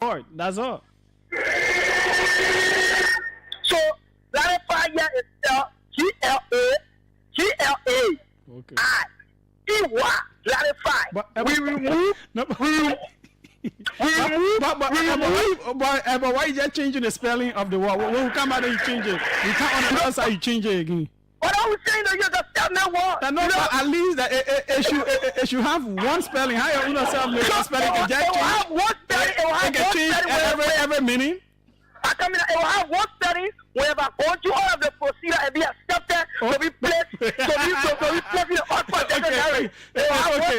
Lord, that's all. So clarify here is GLA. Okay. Iwa clarify. But We remove. no, We remove. but why you just changing the spelling of the word? When we come out and you change it, you can't on the other side you change it again. What I was saying that you just tell me what. No, but at least that it should have one spelling. How you yourself make a spelling can just change? It will have one spelling. It will have one spelling every meaning. I come in, it will have one spelling whenever go through all of the procedure and be accepted to be placed in the offer. Okay,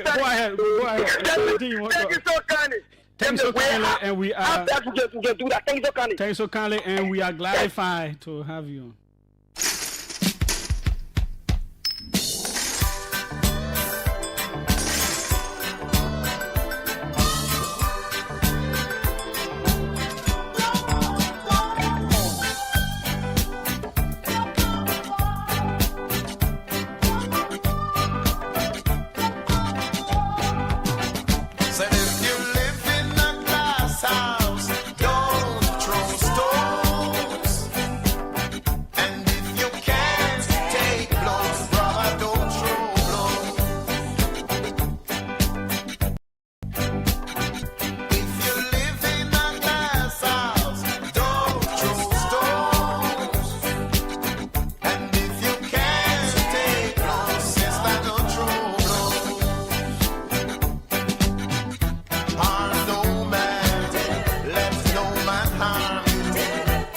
go ahead. Thank you so kindly. Thanks so kindly, and we are. We can do that. Thank you so kindly. Thanks so kindly, and we are gratified to have you.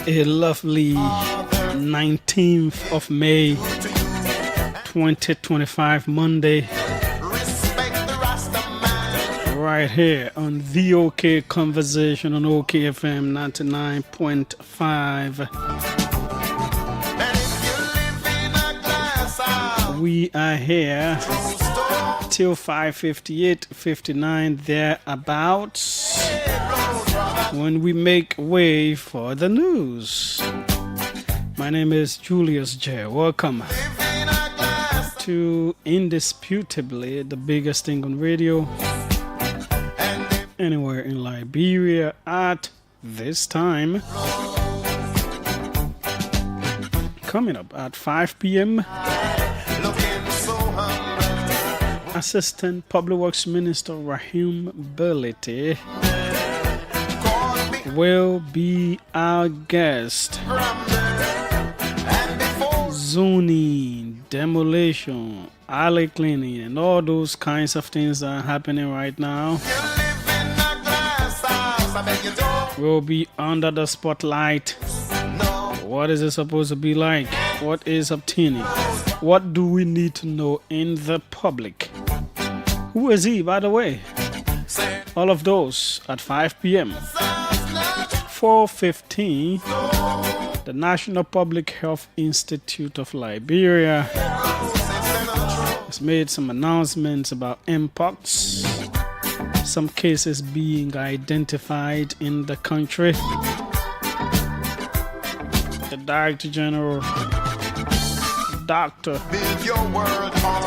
A lovely 19th of May 2025 Monday, right here on the OK Conversation on OKFM 99.5. We are here till 5:58, 59 thereabouts, when we make way for the news. My name is Julius Jeh. Welcome to indisputably the biggest thing on radio anywhere in Liberia at this time. Coming up at 5 p.m., Assistant Public Works Minister Rahim Belete will be our guest. Zoning, demolition, alley cleaning, and all those kinds of things that are happening right now will be under the spotlight. What is it supposed to be like? What is obtaining? What do we need to know in the public? Who is he, by the way? All of those at 5 p.m. 4:15, the National Public Health Institute of Liberia has made some announcements about mpox, some cases being identified in the country. The Director General, Dr. Build your world on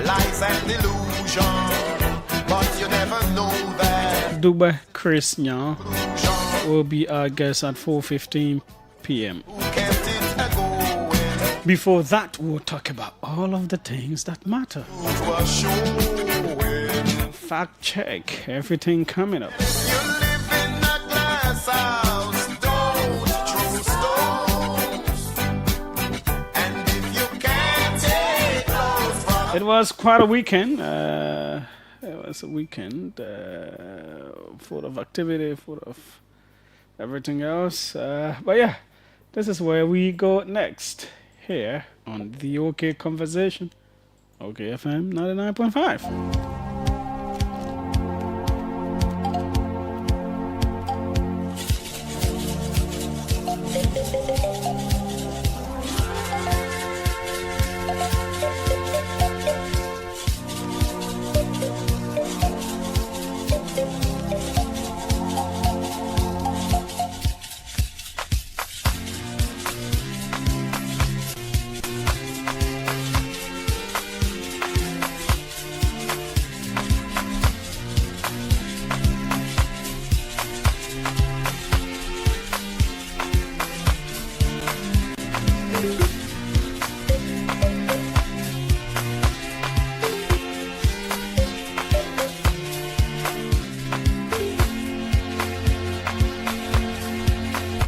lies and illusion, but you never know that Duba Christian will be our guest at 4:15 p.m. Before that, we'll talk about all of the things that matter. Fact check, everything coming up. It was quite a weekend. It was a weekend full of activity, full of everything else. But yeah, this is where we go next here on the OK Conversation, OKFM 99.5.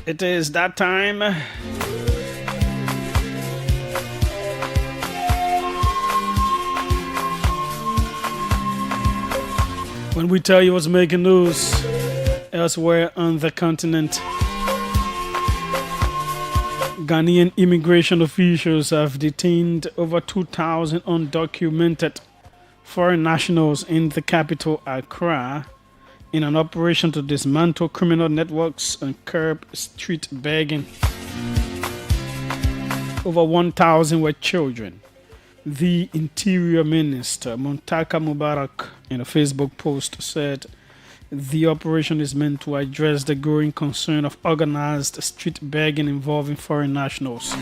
It is that time. When we tell you what's making news elsewhere on the continent. Ghanaian immigration officials have detained over 2,000 undocumented foreign nationals in the capital, Accra, in an operation to dismantle criminal networks and curb street begging. Over 1,000 were children. The Interior Minister, Muntaka Mubarak, in a Facebook post said the operation is meant to address the growing concern of organized street begging involving foreign nationals.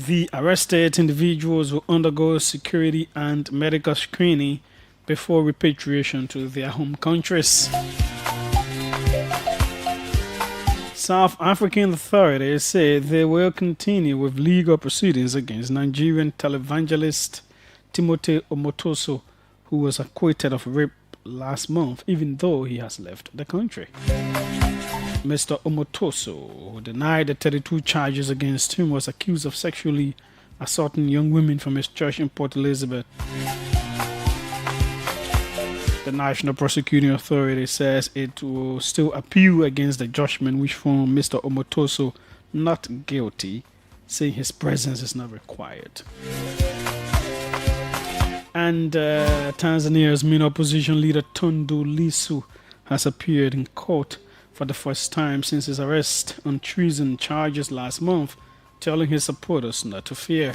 The arrested individuals will undergo security and medical screening before repatriation to their home countries. South African authorities say they will continue with legal proceedings against Nigerian televangelist Timothy Omotoso, who was acquitted of rape last month, even though he has left the country. Mr. Omotoso, who denied the 32 charges against him, was accused of sexually assaulting young women from his church in Port Elizabeth. The National Prosecuting Authority says it will still appeal against the judgment which found Mr. Omotoso not guilty, saying his presence is not required. And Tanzania's main opposition leader Tundu Lissu has appeared in court for the first time since his arrest on treason charges last month, telling his supporters not to fear.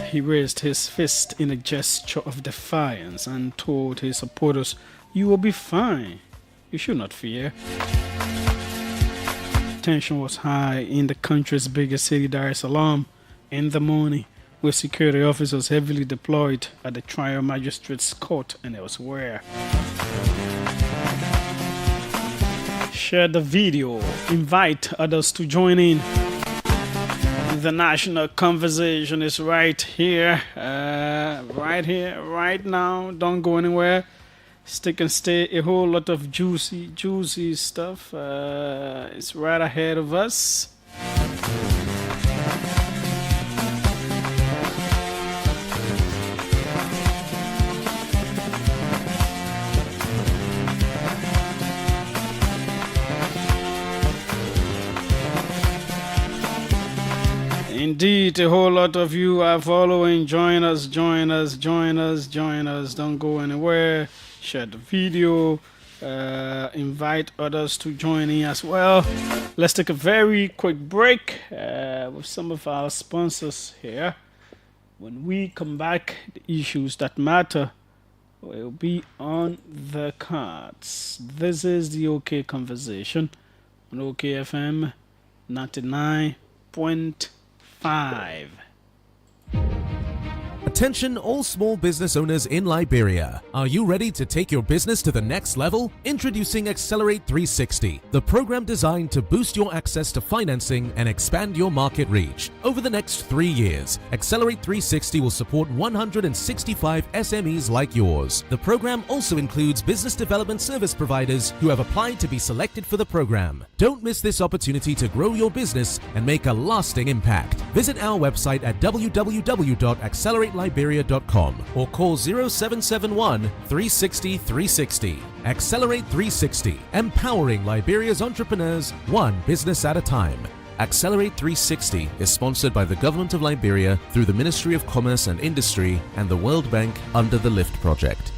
He raised his fist in a gesture of defiance and told his supporters, "You will be fine. You should not fear." Tension was high in the country's biggest city, Dar es Salaam, in the morning, with security officers heavily deployed at the trial magistrate's court and elsewhere. Share the video. Invite others to join in. The national conversation is right here, right now. Don't go anywhere. Stick and stay. A whole lot of juicy stuff. It's right ahead of us. Indeed, a whole lot of you are following. Join us. Don't go anywhere. Share the video. Invite others to join in as well. Let's take a very quick break with some of our sponsors here. When we come back, the issues that matter will be on the cards. This is the OK Conversation on OKFM 99.5. Attention all small business owners in Liberia. Are you ready to take your business to the next level? Introducing Accelerate 360, the program designed to boost your access to financing and expand your market reach. Over the next 3 years, Accelerate 360 will support 165 SMEs like yours. The program also includes business development service providers who have applied to be selected for the program. Don't miss this opportunity to grow your business and make a lasting impact. Visit our website at www.accelerate.liberia.com or call 0771 360 360. Accelerate 360, empowering Liberia's entrepreneurs one business at a time. Accelerate 360 is sponsored by the Government of Liberia through the Ministry of Commerce and Industry and the World Bank under the LIFT project.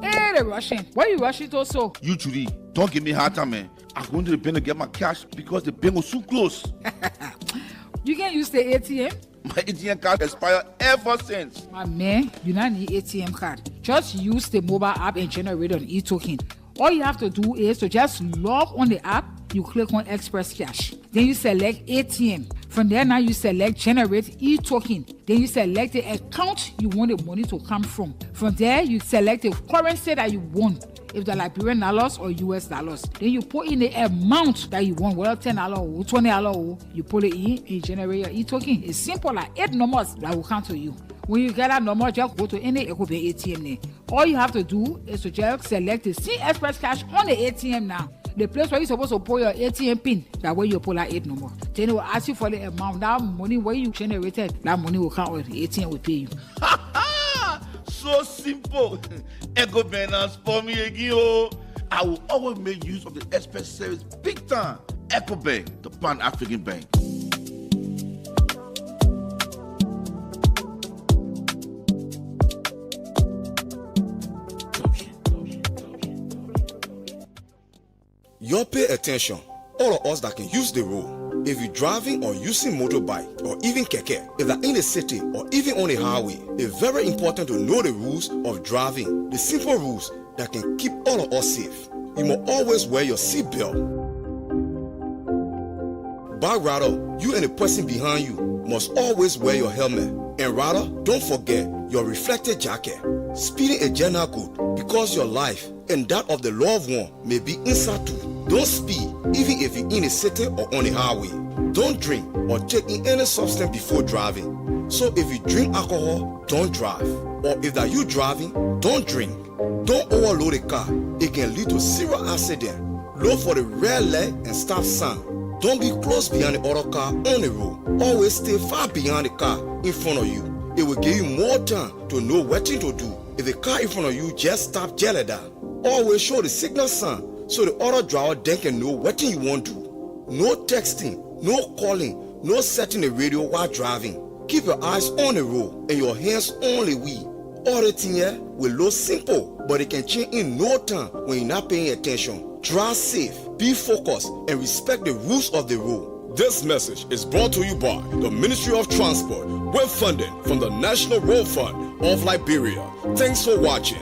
Hey, they're rushing. Why are you rushing also? You, Judy, don't give me a hard time, man. I'm going to the bank to get my cash because the bank was so close. You can use the ATM? My ATM card expired ever since. My man, you don't need ATM card. Just use the mobile app and generate an e-token. All you have to do is to just log on the app, you click on Express Cash. Then you select ATM. From there now you select generate e-token. Then you select the account you want the money to come from. From there you select the currency that you want. If the Liberian dollars or US dollars. Then you put in the amount that you want, whether $10 or $20, you put it in and generate your e-token. It's simple, like 8 numbers that will come to you. When you get that number, just go to any ATM. All you have to do is to just select the C Express Cash on the ATM now. The place where you're supposed to put your ATM pin, that way you pull that 8 number. Then it will ask you for the amount. That money where you generated, that money will come with the ATM will pay you. So simple. Echo balance for me again. Oh. I will always make use of the express service big time. Echo Bank, the Pan-African Bank. You pay attention, all of us that can use the road. If you're driving or using motorbike or even keke, if you're in a city or even on a highway, it's very important to know the rules of driving, the simple rules that can keep all of us safe. You must always wear your seatbelt. But rather, you and the person behind you must always wear your helmet. And rather, don't forget your reflective jacket. Speeding is general good because your life and that of the loved one may be inside too. Don't speed even if you're in a city or on a highway. Don't drink or take in any substance before driving. So if you drink alcohol, don't drive. Or if that you driving, don't drink. Don't overload a car. It can lead to serious accident. Look for the red light and stop sign. Don't be close behind the other car on the road. Always stay far behind the car in front of you. It will give you more time to know what to do. If the car in front of you just stop jelly down. Always show the signal sign so the other driver then can know what you want to do. No texting, no calling, no setting the radio while driving. Keep your eyes on the road and your hands on the wheel. All the thing here will look simple, but it can change in no time when you're not paying attention. Drive safe, be focused, and respect the rules of the road. This message is brought to you by the Ministry of Transport with funding from the National Road Fund of Liberia. Thanks for watching.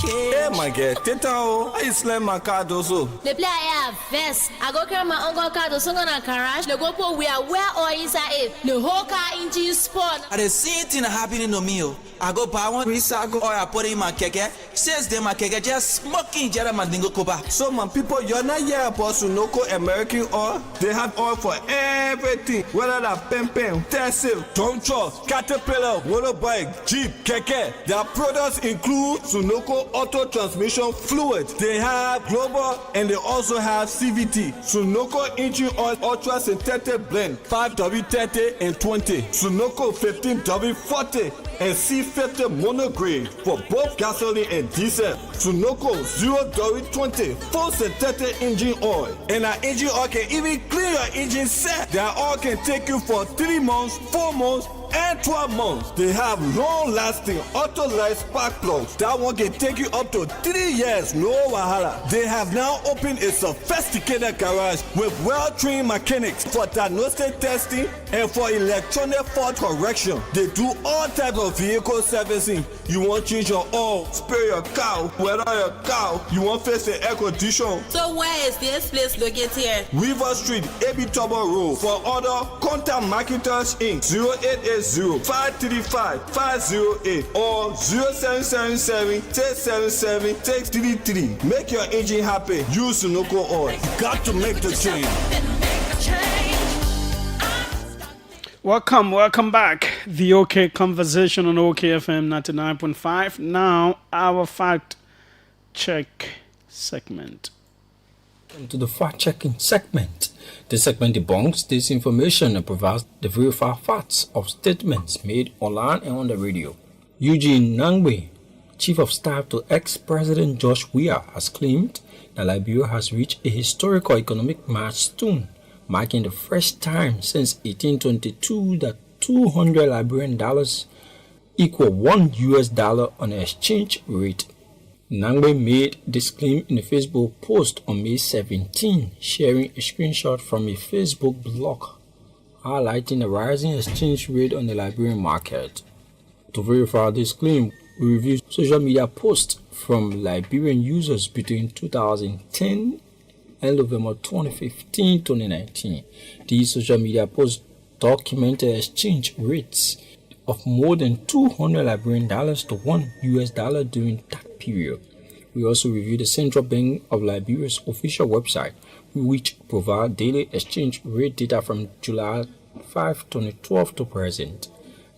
Hey, my girl, Teta, I slam my card also. The player I have vest. I go carry my uncle card to song on a garage. The GoPro we are where or inside it. The whole car engine spot. I the same thing happening to me. I go buy one recycle or I put it in my keke. Says them my keke just smoking Jera Mandingo Koba. So my people, you're not here for Sunoko American oil. They have oil for everything. Whether that pen, Tesla, Toncho, Caterpillar, motorbike, Jeep, keke. Their products include Sunoko Auto Transmission Fluid. They have Global and they also have CVT. Sunoko Engine Oil Ultra Synthetic Blend 5W30 and 20. Sunoko 15W40 and C50 monograde for both gasoline and diesel. Sunoko 0W20 full synthetic engine oil. And our engine oil can even clean your engine set. Their oil can take you for 3 months, 4 months, and 12 months. They have long-lasting auto-light spark plugs. That one can take you up to 3 years, no wahala. They have now opened a sophisticated garage with well-trained mechanics for diagnostic testing and for electronic fault correction. They do all types of vehicle servicing. You want to change your oil, spare your car, weather your car, you want to fix the air condition. So where is this place located? River Street, AB Tubber Road. For order, contact Marketers Inc. 0880-535-508 or 0777-677-633. Make your engine happy. Use Sunoko oil. Got to make the change. Welcome back. The OK Conversation on OKFM 99.5. Now, our fact check segment. To the fact-checking segment. This segment debunks disinformation and provides the verified facts of statements made online and on the radio. Eugene Nangbe, Chief of Staff to ex-President George Weah, has claimed that Liberia has reached a historical economic milestone, marking the first time since 1822 that 200 Liberian dollars equal $1 on the exchange rate. Nangbe made this claim in a Facebook post on May 17, sharing a screenshot from a Facebook blog highlighting the rising exchange rate on the Liberian market. To verify this claim, we reviewed social media posts from Liberian users between 2010 and November 2015-2019. These social media posts documented exchange rates of more than 200 Liberian dollars to $1 during that period. We also reviewed the Central Bank of Liberia's official website, which provides daily exchange rate data from July 5, 2012 to present.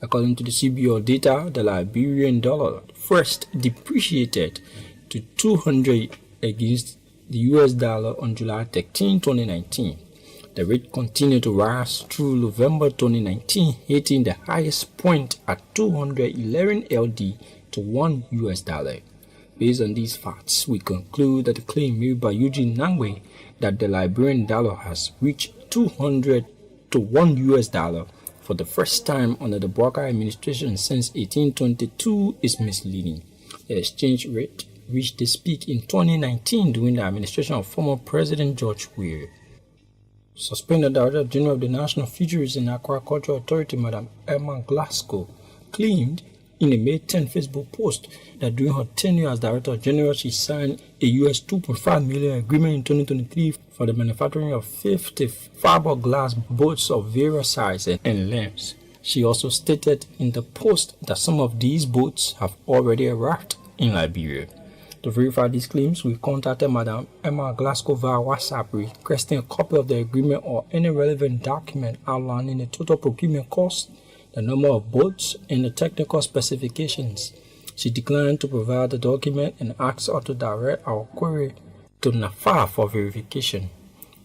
According to the CBO data, the Liberian dollar first depreciated to 200 against the US dollar on July 13, 2019. The rate continued to rise through November 2019, hitting the highest point at 211 LD to $1. Based on these facts, we conclude that the claim made by Eugene Nangwe that the Liberian dollar has reached 200 to $1 for the first time under the Bwaka administration since 1822 is misleading. The exchange rate reached this peak in 2019 during the administration of former President George Weah. Suspended Director General of the National Fisheries and Aquaculture Authority, Madam Emma Glasgow, claimed in a May 10 Facebook post that during her tenure as Director General, she signed a US $2.5 million agreement in 2023 for the manufacturing of 50 fiberglass boats of various sizes and lengths. She also stated in the post that some of these boats have already arrived in Liberia. To verify these claims, we contacted Madam Emma Glasgow via WhatsApp requesting a copy of the agreement or any relevant document outlining the total procurement cost, the number of boats, and the technical specifications. She declined to provide the document and asked us to direct our query to NAFA for verification.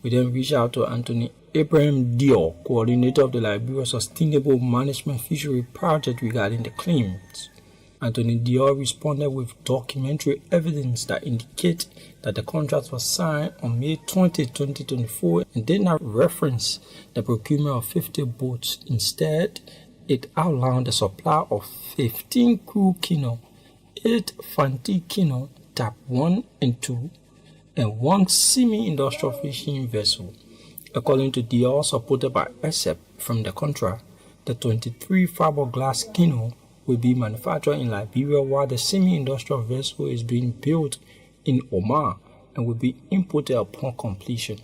We then reached out to Anthony Abraham Dior, coordinator of the Liberia Sustainable Management Fishery Project, regarding the claims. Anthony Dior responded with documentary evidence that indicate that the contract was signed on May 20, 2024 and did not reference the procurement of 50 boats. Instead, it outlined the supply of 15 crew canoe, 8 Fanti canoe, Type 1 and 2, and 1 semi-industrial fishing vessel. According to Dior, supported by ESEP from the contract, the 23 fiberglass canoe will be manufactured in Liberia while the semi-industrial vessel is being built in Oman and will be imported upon completion.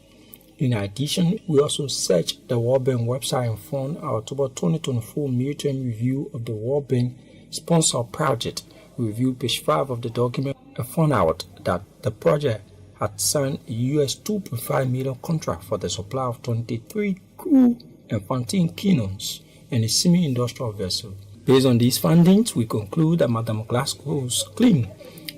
In addition, we also searched the World Bank website and found our October 2024 midterm review of the World Bank sponsored project. We reviewed page 5 of the document and found out that the project had signed a US $2.5 million contract for the supply of 23 crew and 14 canoes and a semi-industrial vessel. Based on these findings, we conclude that Madam Glasgow's claim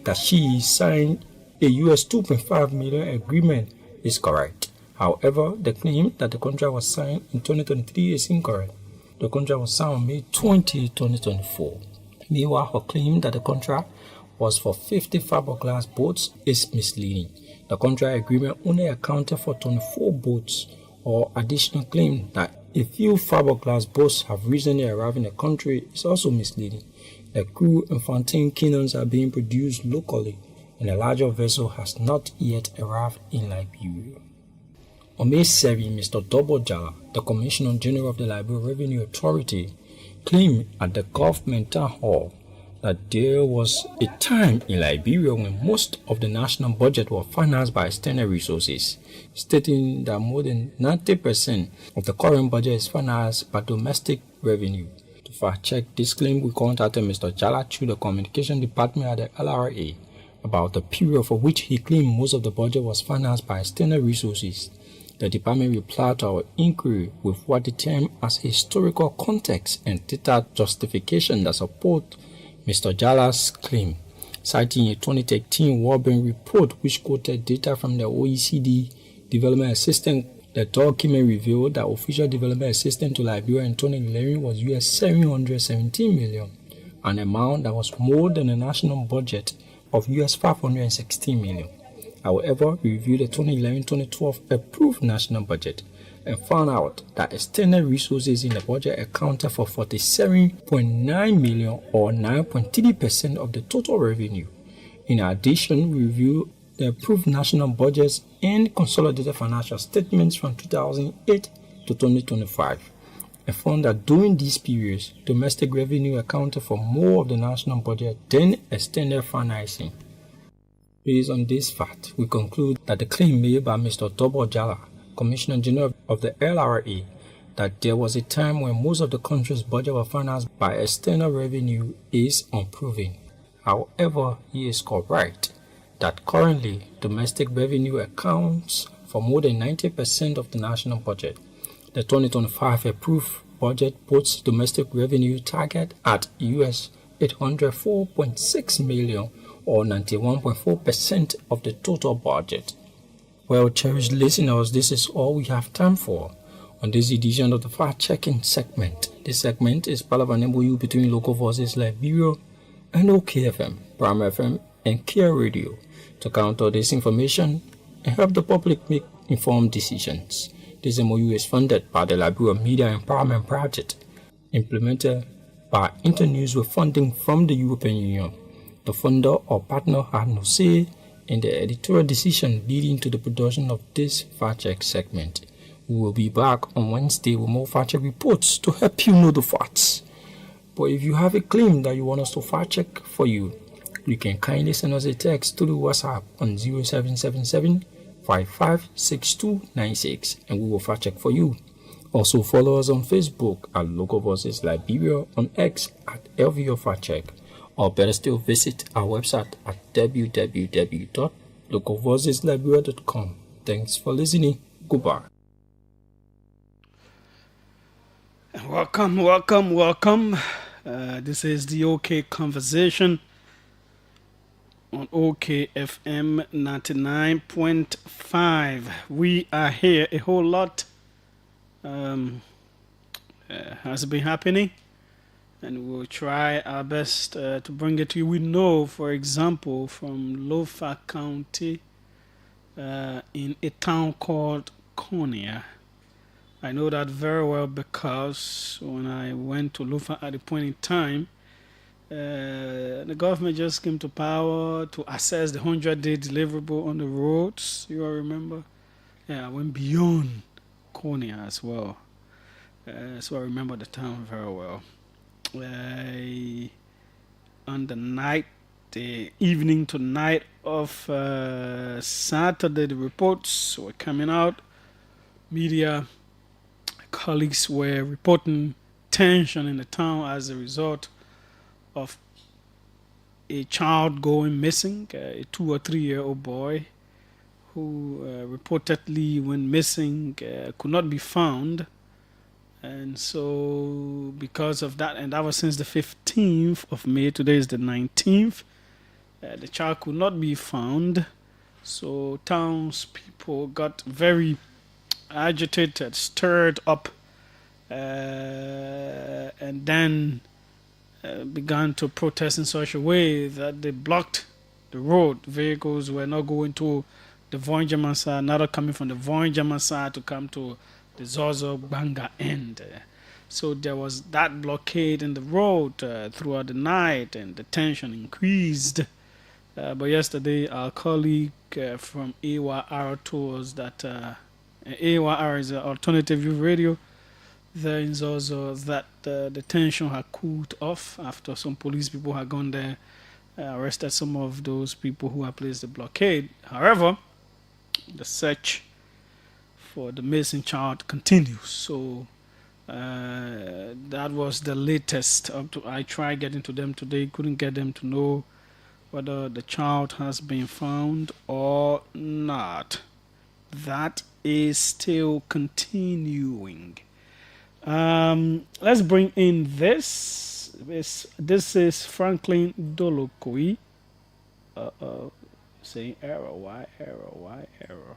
that she signed a US $2.5 million agreement is correct. However, the claim that the contract was signed in 2023 is incorrect. The contract was signed on May 20, 2024. Meanwhile, her claim that the contract was for 50 fiberglass boats is misleading. The contract agreement only accounted for 24 boats. Or additional claim that a few fiberglass boats have recently arrived in the country is also misleading. The crew and 14 canoes are being produced locally, and a larger vessel has not yet arrived in Liberia. On May 7, Mr. Dobo Jala, the Commissioner General of the Liberia Revenue Authority, claimed at the government town hall that there was a time in Liberia when most of the national budget was financed by external resources, stating that more than 90% of the current budget is financed by domestic revenue. To fact-check this claim, we contacted Mr. Jala through the Communication Department at the LRA about the period for which he claimed most of the budget was financed by external resources. The department replied to our inquiry with what it termed as historical context and data justification that support Mr. Jala's claim, citing a 2013 World Bank report which quoted data from the OECD Development Assistance. The document revealed that official development assistance to Liberia in 2011 was US $717 million, an amount that was more than the national budget of US $516 million. However, we reviewed the 2011-2012 approved national budget and found out that external resources in the budget accounted for $47.9 million or 9.3% of the total revenue. In addition, we reviewed the approved national budgets and consolidated financial statements from 2008 to 2025 and found that during these periods, domestic revenue accounted for more of the national budget than external financing. Based on this fact, we conclude that the claim made by Mr. Tobo Jala, Commissioner General of the LRA, that there was a time when most of the country's budget was financed by external revenue is unproven. However, he is correct that currently domestic revenue accounts for more than 90% of the national budget. The 2025 approved budget puts domestic revenue target at US $804.6 million or 91.4% of the total budget. Well, cherished listeners, this is all we have time for on this edition of the fact-checking segment. This segment is part of an MOU between Local Voices Liberia and OKFM, Prime FM, and Care Radio to counter disinformation and help the public make informed decisions. This MOU is funded by the Liberia Media Empowerment Project, implemented by Internews with funding from the European Union. The funder or partner had no say in the editorial decision leading to the production of this fact-check segment. We will be back on Wednesday with more fact-check reports to help you know the facts. But if you have a claim that you want us to fact-check for you, you can kindly send us a text to the WhatsApp on 0777 556296 and we will fact-check for you. Also follow us on Facebook at Local Voices Liberia, on X at LVO Fact-Check, or better still visit our website at www.localvoicesliberia.com. Thanks for listening. Goodbye. Welcome. This is the OK Conversation on OKFM 99.5. We are here. A whole lot has been happening, and we'll try our best to bring it to you. We know, for example, from Lofa County, in a town called Konya. I know that very well because when I went to Lofa at a point in time, the government just came to power to assess the 100-day deliverable on the roads. You all remember? Yeah, I went beyond Konya as well. So I remember the town very well. On the evening to night of Saturday, the reports were coming out. Media colleagues were reporting tension in the town as a result of a child going missing, a 2 or 3 year old boy who reportedly went missing, could not be found. And so because of that, and that was since the 15th of May, today is the 19th, the child could not be found. So townspeople got very agitated, stirred up, and then began to protest in such a way that they blocked the road. Vehicles were not going to the Voinjaman side, not coming from the Voinjaman side to come to the Zozo Banga end. So there was that blockade in the road throughout the night, and the tension increased. But yesterday, our colleague from AYR told us that AYR is an alternative youth radio there in Zozo, that the tension had cooled off after some police people had gone there, arrested some of those people who had placed the blockade. However, the search for the missing child continues. So that was the latest. I tried getting to them today, couldn't get them to know whether the child has been found or not. That is still continuing. Let's bring in this. This is Franklin Dolokoi. Saying error. Why error?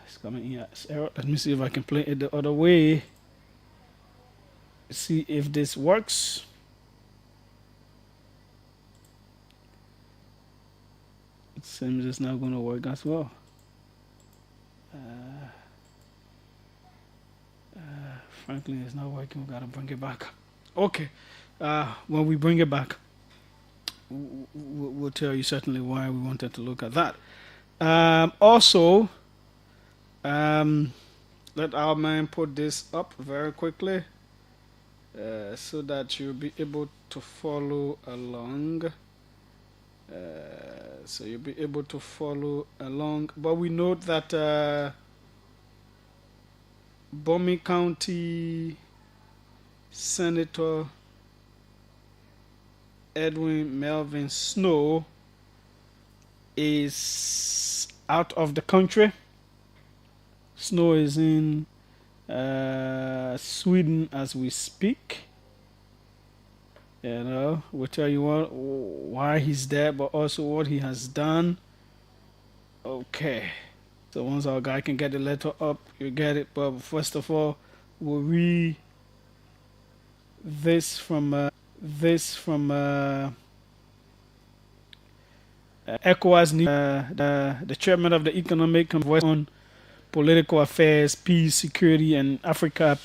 It's coming here. It's error. Let me see if I can play it the other way. See if this works. It seems it's not going to work as well. Frankly, it's not working. We gotta bring it back. Okay. When we bring it back, we'll tell you certainly why we wanted to look at that. Also, let our man put this up very quickly so that you'll be able to follow along. So you'll be able to follow along. But we note that Bomi County Senator Edwin Melvin Snow is out of the country. Snow is in Sweden as we speak. We'll tell you why he's there, but also what he has done. Okay. So once our guy can get the letter up, you get it. But first of all, we'll read this from ECOWAS News. The chairman of the Economic Conference on Political Affairs, Peace, Security, and Africa,